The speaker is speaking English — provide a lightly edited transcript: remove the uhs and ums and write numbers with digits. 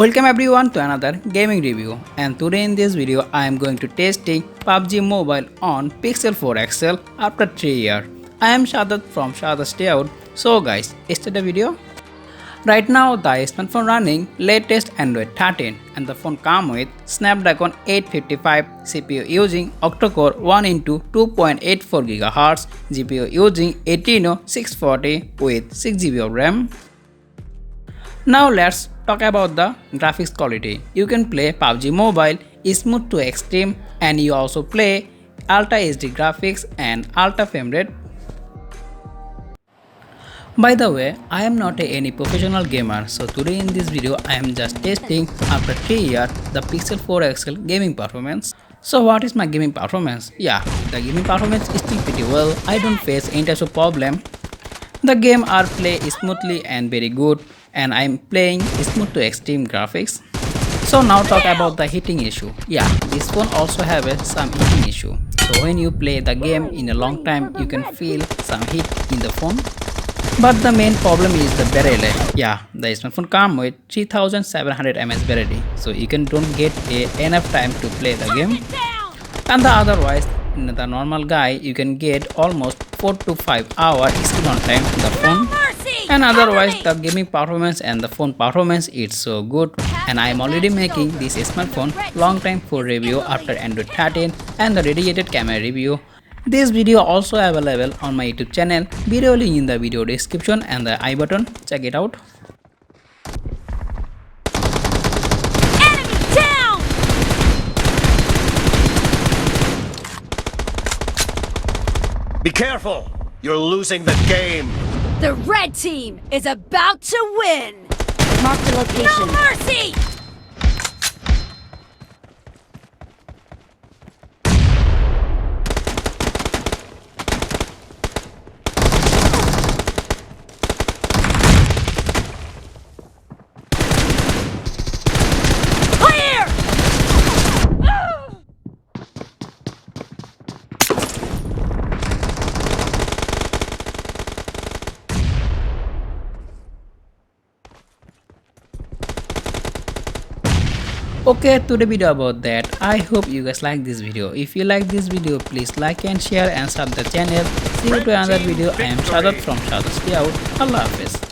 Welcome everyone to another gaming review, and today in this video I am going to testing PUBG Mobile on Pixel 4xl after 3 years. I am Shadat from Shadat'S Dayout. So guys, start the video. Right now the smartphone running latest Android 13 and the phone come with Snapdragon 855 CPU using octa-core 1 into 2.84 GHz, GPU using Adreno 640 with 6 GB of RAM. Now let's talk about the graphics quality. You can play PUBG Mobile smooth to extreme, and you also play Ultra HD graphics and Ultra frame rate. By the way, I am not any professional gamer, so today in this video I am just testing after 3 years the Pixel 4xl gaming performance. So what is my gaming performance? Yeah, the gaming performance is still pretty well. I don't face any types of problem. The game are play smoothly and very good, and I am playing smooth to extreme graphics. So now talk about the heating issue. Yeah, this phone also have some heating issue. So when you play the game in a long time, you can feel some heat in the phone. But the main problem is the battery life. Yeah, the smartphone come with 3700 mAh battery, so you can don't get enough time to play the game. And the otherwise, in the normal guy, you can get almost 4 to 5 hours screen on time in the phone. And otherwise, the gaming performance and the phone performance is so good. And I am already making this smartphone long time for review after Android 13 and the dedicated camera review. This video also available on my YouTube channel. Video link in the video description and the I button. Check it out. Enemy down! Be careful! You're losing the game! The red team is about to win! Mark the location. No mercy! Clear! Okay, today video about that. I hope you guys like this video. If you like this video, please like and share and sub the channel. See you to another video. I am Shadat from Shadat'S Dayout. Allah Hafiz.